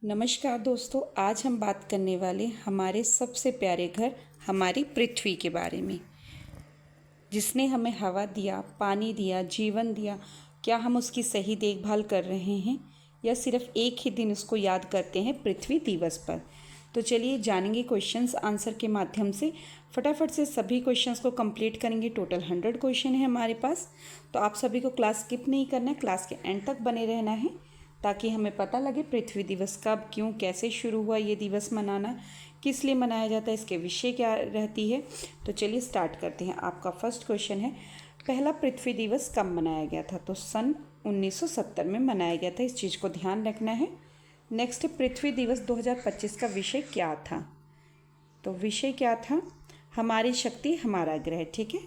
नमस्कार दोस्तों, आज हम बात करने वाले हमारे सबसे प्यारे घर हमारी पृथ्वी के बारे में, जिसने हमें हवा दिया, पानी दिया, जीवन दिया। क्या हम उसकी सही देखभाल कर रहे हैं या सिर्फ एक ही दिन उसको याद करते हैं पृथ्वी दिवस पर? तो चलिए जानेंगे क्वेश्चंस आंसर के माध्यम से। फटाफट से सभी क्वेश्चंस को कंप्लीट करेंगे। टोटल 100 क्वेश्चन है हमारे पास, तो आप सभी को क्लास स्किप नहीं करना है, क्लास के एंड तक बने रहना है ताकि हमें पता लगे पृथ्वी दिवस कब, क्यों, कैसे शुरू हुआ ये दिवस मनाना, किस लिए मनाया जाता है, इसके विषय क्या रहती है। तो चलिए स्टार्ट करते हैं। आपका फर्स्ट क्वेश्चन है, पहला पृथ्वी दिवस कब मनाया गया था? तो सन 1970 में मनाया गया था। इस चीज़ को ध्यान रखना है। नेक्स्ट, पृथ्वी दिवस 2025 का विषय क्या था? तो विषय क्या था? हमारी शक्ति हमारा ग्रह। ठीक है,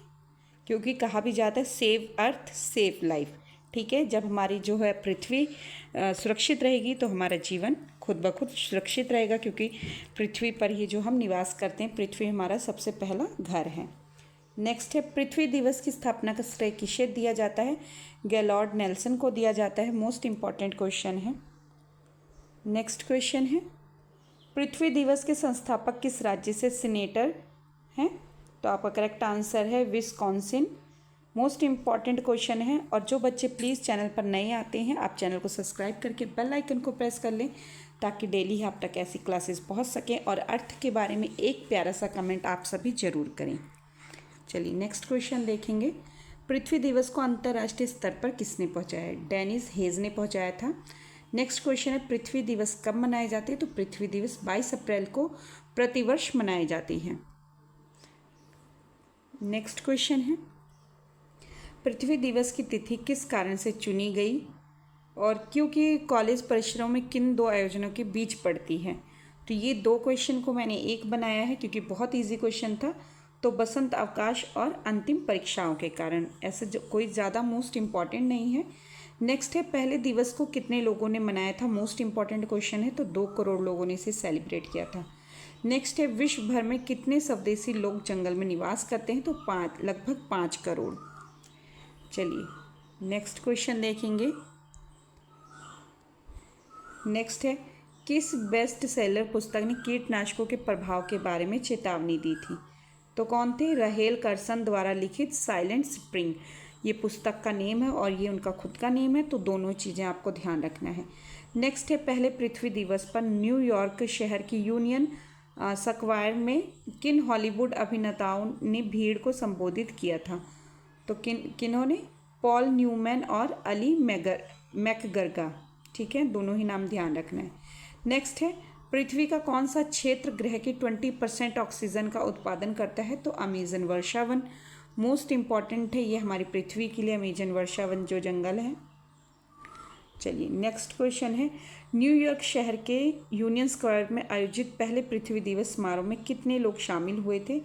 क्योंकि कहा भी जाता है सेव अर्थ सेव लाइफ। ठीक है, जब हमारी जो है पृथ्वी सुरक्षित रहेगी तो हमारा जीवन खुद ब खुद सुरक्षित रहेगा, क्योंकि पृथ्वी पर ही जो हम निवास करते हैं, पृथ्वी हमारा सबसे पहला घर है। नेक्स्ट है, पृथ्वी दिवस की स्थापना का श्रेय किसे दिया जाता है? गैलॉर्ड नेल्सन को दिया जाता है। मोस्ट इम्पॉर्टेंट क्वेश्चन है। नेक्स्ट क्वेश्चन है, पृथ्वी दिवस के संस्थापक किस राज्य से सीनेटर हैं? तो आपका करेक्ट आंसर है विस्कॉन्सिन। मोस्ट इम्पॉर्टेंट क्वेश्चन है। और जो बच्चे प्लीज़ चैनल पर नए आते हैं, आप चैनल को सब्सक्राइब करके बेल आइकन को प्रेस कर लें ताकि डेली आप तक ऐसी क्लासेस पहुंच सकें। और अर्थ के बारे में एक प्यारा सा कमेंट आप सभी ज़रूर करें। चलिए नेक्स्ट क्वेश्चन देखेंगे। पृथ्वी दिवस को अंतर्राष्ट्रीय स्तर पर किसने पहुँचाया? डेनिस हेज ने पहुँचाया था। नेक्स्ट क्वेश्चन है, पृथ्वी दिवस कब मनाए जाते हैं? तो पृथ्वी दिवस 22 अप्रैल को प्रतिवर्ष मनाए जाते हैं। नेक्स्ट क्वेश्चन है, पृथ्वी दिवस की तिथि किस कारण से चुनी गई और क्योंकि कॉलेज परिसरों में किन दो आयोजनों के बीच पड़ती है? तो ये दो क्वेश्चन को मैंने एक बनाया है क्योंकि बहुत इजी क्वेश्चन था। तो बसंत अवकाश और अंतिम परीक्षाओं के कारण, ऐसे जो कोई ज़्यादा मोस्ट इम्पॉर्टेंट नहीं है। नेक्स्ट है, पहले दिवस को कितने लोगों ने मनाया था? मोस्ट इम्पॉर्टेंट क्वेश्चन है। तो 2 करोड़ लोगों ने इसे सेलिब्रेट किया था। नेक्स्ट है, विश्व भर में कितने स्वदेशी लोग जंगल में निवास करते हैं? तो लगभग 5 करोड़। चलिए नेक्स्ट क्वेश्चन देखेंगे। नेक्स्ट है, किस बेस्ट सेलर पुस्तक ने कीटनाशकों के प्रभाव के बारे में चेतावनी दी थी? तो कौन थे? रहेल कर्सन द्वारा लिखित साइलेंट स्प्रिंग, ये पुस्तक का नेम है और ये उनका खुद का नेम है। तो दोनों चीज़ें आपको ध्यान रखना है। नेक्स्ट है, पहले पृथ्वी दिवस पर न्यूयॉर्क शहर की यूनियन स्क्वायर में किन हॉलीवुड अभिनेताओं ने भीड़ को संबोधित किया था? तो किन्होंने? पॉल न्यूमैन और अली मैकगर्गा। ठीक है, दोनों ही नाम ध्यान रखना है। नेक्स्ट है, पृथ्वी का कौन सा क्षेत्र ग्रह के 20% ऑक्सीजन का उत्पादन करता है? तो अमेजन वर्षावन। मोस्ट इम्पॉर्टेंट है ये हमारी पृथ्वी के लिए, अमेजन वर्षावन जो जंगल है। चलिए नेक्स्ट क्वेश्चन है, न्यूयॉर्क शहर के यूनियन स्क्वायर में आयोजित पहले पृथ्वी दिवस समारोह में कितने लोग शामिल हुए थे?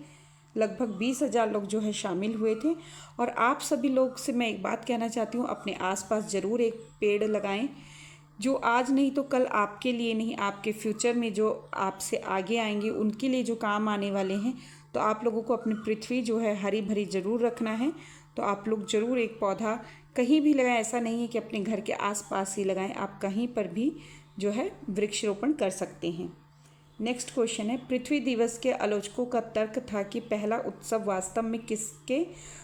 लगभग 20,000 लोग जो है शामिल हुए थे। और आप सभी लोग से मैं एक बात कहना चाहती हूँ, अपने आसपास ज़रूर एक पेड़ लगाएं, जो आज नहीं तो कल आपके लिए नहीं, आपके फ्यूचर में जो आपसे आगे आएंगे उनके लिए जो काम आने वाले हैं। तो आप लोगों को अपनी पृथ्वी जो है हरी भरी ज़रूर रखना है। तो आप लोग ज़रूर एक पौधा कहीं भी लगाएं। ऐसा नहीं है कि अपने घर के आसपास ही लगाएं, आप कहीं पर भी जो है वृक्षारोपण कर सकते हैं। नेक्स्ट क्वेश्चन है, पृथ्वी दिवस के आलोचकों का तर्क था कि पहला उत्सव वास्तव में किसके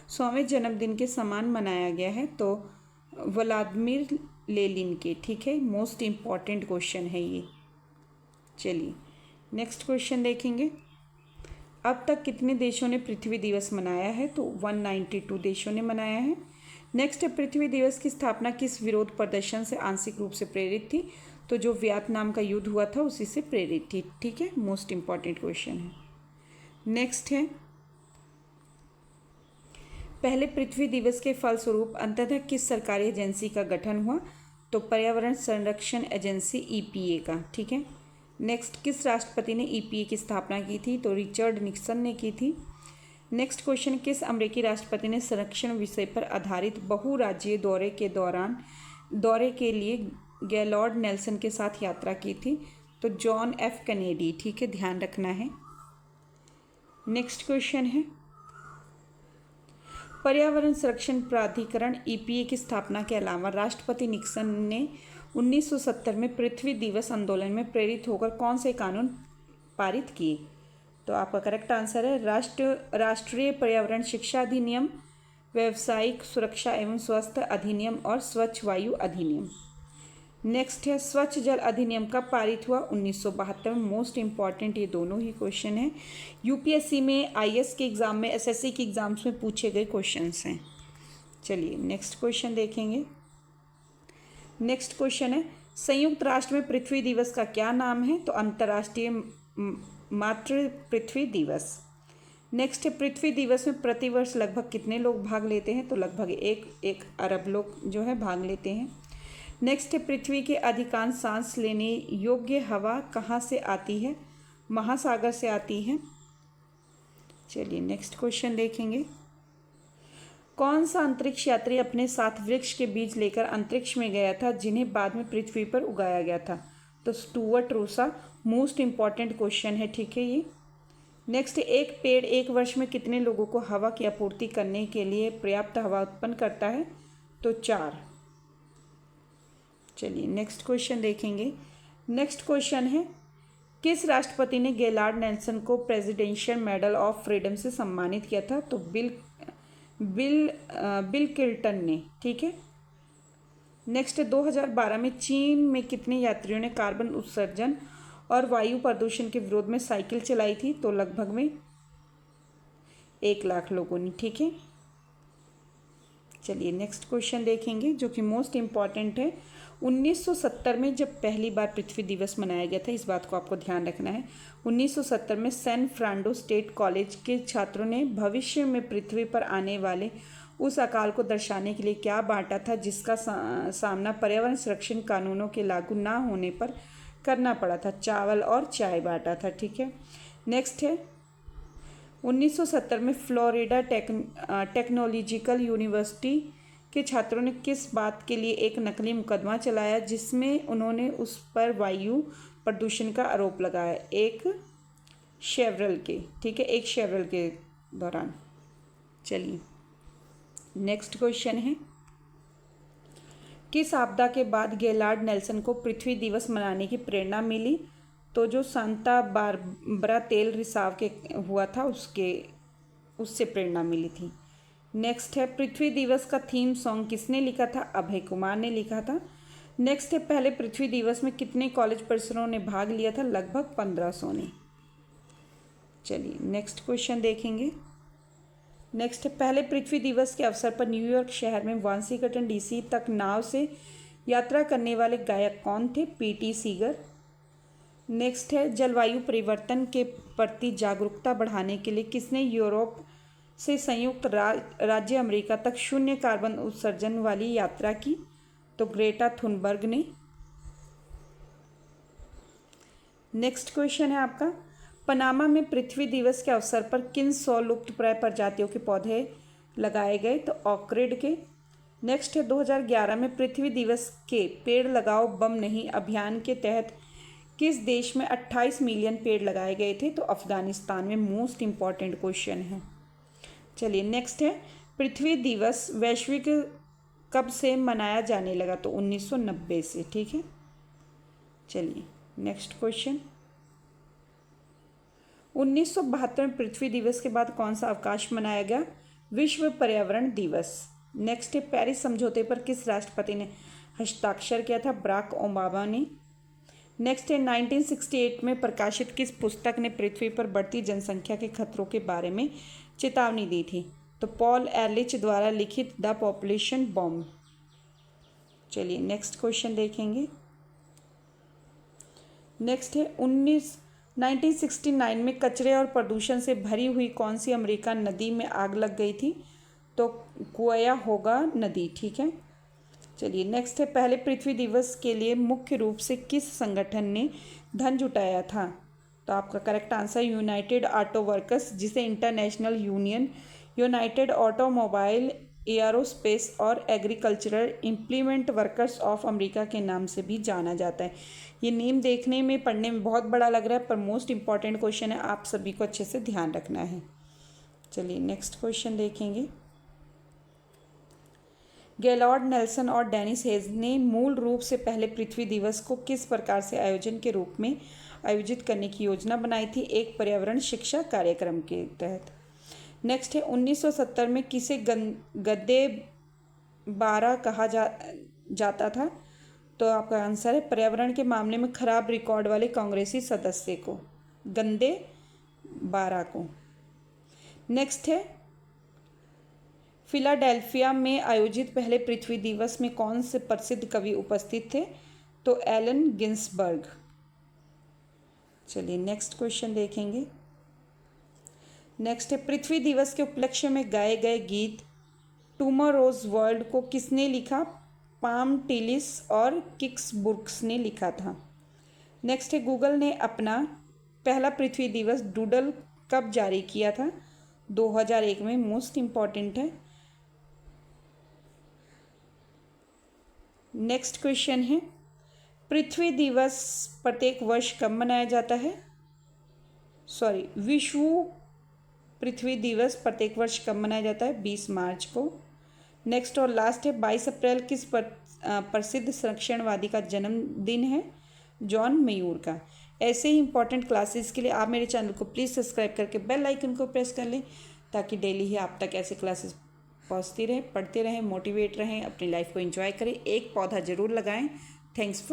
100वें जन्मदिन के समान मनाया गया है? तो व्लादिमीर लेनिन के। ठीक है, मोस्ट इम्पॉर्टेंट क्वेश्चन है ये। चलिए नेक्स्ट क्वेश्चन देखेंगे। अब तक कितने देशों ने पृथ्वी दिवस मनाया है? तो 192 देशों ने मनाया है। नेक्स्ट है, पृथ्वी दिवस की स्थापना किस विरोध प्रदर्शन से आंशिक रूप से प्रेरित थी? तो जो वियतनाम का युद्ध हुआ था उसी से प्रेरित थी। ठीक है, मोस्ट इम्पॉर्टेंट क्वेश्चन है। नेक्स्ट है, पहले पृथ्वी दिवस के फलस्वरूप अंततः किस सरकारी एजेंसी का गठन हुआ? तो पर्यावरण संरक्षण एजेंसी EPA का। ठीक है। नेक्स्ट, किस राष्ट्रपति ने EPA की स्थापना की थी? तो रिचर्ड निक्सन ने की थी। नेक्स्ट क्वेश्चन, किस अमेरिकी राष्ट्रपति ने संरक्षण विषय पर आधारित बहुराज्यीय दौरे के लिए गैलॉर्ड नेल्सन के साथ यात्रा की थी? तो जॉन F कैनेडी। ठीक है, ध्यान रखना है। नेक्स्ट क्वेश्चन है, पर्यावरण संरक्षण प्राधिकरण EPA की स्थापना के अलावा राष्ट्रपति निक्सन ने 1970 में पृथ्वी दिवस आंदोलन में प्रेरित होकर कौन से कानून पारित किए? तो आपका करेक्ट आंसर है राष्ट्रीय पर्यावरण शिक्षा अधिनियम, व्यावसायिक सुरक्षा एवं स्वास्थ्य अधिनियम और स्वच्छ वायु अधिनियम। नेक्स्ट है स्वच्छ जल अधिनियम कब पारित हुआ? 1972 में। मोस्ट इंपॉर्टेंट ये दोनों ही क्वेश्चन हैं, यूपीएससी में, आईएएस के एग्जाम में, एसएससी के एग्जाम्स में पूछे गए क्वेश्चंस हैं। चलिए नेक्स्ट क्वेश्चन देखेंगे। नेक्स्ट क्वेश्चन है संयुक्त राष्ट्र में पृथ्वी दिवस का क्या नाम है? तो अंतर्राष्ट्रीय मातृ पृथ्वी दिवस। नेक्स्ट है पृथ्वी दिवस में प्रतिवर्ष लगभग कितने लोग भाग लेते हैं? तो लगभग एक अरब लोग जो है भाग लेते हैं। नेक्स्ट है पृथ्वी के अधिकांश सांस लेने योग्य हवा कहाँ से आती है? महासागर से आती है। चलिए नेक्स्ट क्वेश्चन देखेंगे। कौन सा अंतरिक्ष यात्री अपने साथ वृक्ष के बीज लेकर अंतरिक्ष में गया था जिन्हें बाद में पृथ्वी पर उगाया गया था? तो Stuart RUSA. Most important question है, ठीक है ये। नेक्स्ट, एक पेड़ एक वर्ष में कितने लोगों को हवा की आपूर्ति करने के लिए पर्याप्त हवा उत्पन्न करता है? तो 4। चलिए नेक्स्ट क्वेश्चन देखेंगे। नेक्स्ट क्वेश्चन है किस राष्ट्रपति ने गेलार्ड नेल्सन को प्रेसिडेंशियल मेडल ऑफ फ्रीडम से सम्मानित किया था? तो बिल क्लिंटन ने, ठीक है। नेक्स्ट 2012 में चीन में कितने यात्रियों ने कार्बन उत्सर्जन और वायु प्रदूषण के विरोध में साइकिल चलाई थी? तो लगभग में 1 लाख लोगों ने, ठीक है। चलिए नेक्स्ट क्वेश्चन देखेंगे जो कि मोस्ट इम्पॉर्टेंट है। 1970 में जब पहली बार पृथ्वी दिवस मनाया गया था, इस बात को आपको ध्यान रखना है। 1970 में सैन फ्रांडो स्टेट कॉलेज के छात्रों ने भविष्य में पृथ्वी पर आने वाले उस अकाल को दर्शाने के लिए क्या बांटा था जिसका सामना पर्यावरण संरक्षण कानूनों के लागू ना होने पर करना पड़ा था? चावल और चाय बांटा था, ठीक है। नेक्स्ट है 1970 में फ्लोरिडा टेक्नोलॉजिकल यूनिवर्सिटी के छात्रों ने किस बात के लिए एक नकली मुकदमा चलाया जिसमें उन्होंने उस पर वायु प्रदूषण का आरोप लगाया? एक शेवरल के, ठीक है, एक शेवरल के दौरान। चलिए नेक्स्ट क्वेश्चन है किस आपदा के बाद गेलार्ड नेल्सन को पृथ्वी दिवस मनाने की प्रेरणा मिली? तो जो सांता बारबरा तेल रिसाव के हुआ था उससे प्रेरणा मिली थी। नेक्स्ट है पृथ्वी दिवस का थीम सॉन्ग किसने लिखा था? अभय कुमार ने लिखा था। नेक्स्ट है पहले पृथ्वी दिवस में कितने कॉलेज परिसरों ने भाग लिया था? लगभग 1500 ने। चलिए नेक्स्ट क्वेश्चन देखेंगे। नेक्स्ट है पहले पृथ्वी दिवस के अवसर पर न्यूयॉर्क शहर में वाशिंगटन डीसी तक नाव से यात्रा करने वाले गायक कौन थे? PT Seeger. नेक्स्ट है जलवायु परिवर्तन के प्रति जागरूकता बढ़ाने के लिए किसने यूरोप से संयुक्त राज्य अमेरिका तक शून्य कार्बन उत्सर्जन वाली यात्रा की? तो ग्रेटा थुनबर्ग ने। नेक्स्ट क्वेश्चन है आपका पनामा में पृथ्वी दिवस के अवसर पर किन 100 लुप्तप्राय प्रजातियों के पौधे लगाए गए? तो ऑर्किड के। नेक्स्ट है 2011 में पृथ्वी दिवस के पेड़ लगाओ बम नहीं अभियान के तहत किस देश में 28 मिलियन पेड़ लगाए गए थे? तो अफगानिस्तान में। मोस्ट इम्पॉर्टेंट क्वेश्चन है। चलिए नेक्स्ट है पृथ्वी दिवस वैश्विक कब से मनाया जाने लगा? तो 1990 से, ठीक है। चलिए नेक्स्ट क्वेश्चन 1972 में पृथ्वी दिवस के बाद कौन सा अवकाश मनाया गया? विश्व पर्यावरण दिवस। नेक्स्ट है पेरिस समझौते पर किस राष्ट्रपति ने हस्ताक्षर किया था? बराक ओबामा ने। नेक्स्ट है 1968 में प्रकाशित किस पुस्तक ने पृथ्वी पर बढ़ती जनसंख्या के खतरों के बारे में चेतावनी दी थी? तो पॉल एरलिच द्वारा लिखित द पॉपुलेशन बॉम्ब। चलिए नेक्स्ट क्वेश्चन देखेंगे। नेक्स्ट है 1969 में कचरे और प्रदूषण से भरी हुई कौन सी अमेरिकन नदी में आग लग गई थी? तो कुयाहोगा नदी, ठीक है। चलिए नेक्स्ट है पहले पृथ्वी दिवस के लिए मुख्य रूप से किस संगठन ने धन जुटाया था? तो आपका correct answer United Auto Workers, जिसे International Union United Automobile Aerospace और agricultural implement workers of America के नाम से भी जाना जाता है। ये नेम देखने में पढ़ने में बहुत बड़ा लग रहा है पर मोस्ट इम्पॉर्टेंट क्वेश्चन है, आप सभी को अच्छे से ध्यान रखना है। चलिए नेक्स्ट क्वेश्चन देखेंगे। गेलॉर्ड नेल्सन और डेनिस हेज ने मूल रूप से पहले पृथ्वी दिवस को किस प्रकार से आयोजन के रूप में आयोजित करने की योजना बनाई थी? एक पर्यावरण शिक्षा कार्यक्रम के तहत। नेक्स्ट है 1970 में किसे गद्दे 12 कहा जाता था? तो आपका आंसर है पर्यावरण के मामले में खराब रिकॉर्ड वाले कांग्रेसी सदस्य को, गद्दे 12 को। नेक्स्ट है फिलाडेल्फिया में आयोजित पहले पृथ्वी दिवस में कौन से प्रसिद्ध कवि उपस्थित थे? तो एलन गिन्सबर्ग। चलिए नेक्स्ट क्वेश्चन देखेंगे। नेक्स्ट है पृथ्वी दिवस के उपलक्ष्य में गाए गए गीत टुमारोज वर्ल्ड को किसने लिखा? पाम टिलिस और किक्स बुर्क्स ने लिखा था। नेक्स्ट है गूगल ने अपना पहला पृथ्वी दिवस डूडल कब जारी किया था? 2001 में। मोस्ट इम्पॉर्टेंट है। नेक्स्ट क्वेश्चन है पृथ्वी दिवस प्रत्येक वर्ष कब मनाया जाता है? विश्व पृथ्वी दिवस प्रत्येक वर्ष कब मनाया जाता है? 20 मार्च को। नेक्स्ट और लास्ट है 22 अप्रैल किस प्रसिद्ध संरक्षणवादी का जन्मदिन है? जॉन मयूर का। ऐसे ही इंपॉर्टेंट क्लासेस के लिए आप मेरे चैनल को प्लीज़ सब्सक्राइब करके बेल आइकन को प्रेस कर लें, ताकि डेली ही आप तक ऐसे क्लासेस पहुँचती रहें, पढ़ते रहें, मोटिवेट रहें, अपनी लाइफ को एंजॉय करें। एक पौधा ज़रूर लगाएं। Thanks for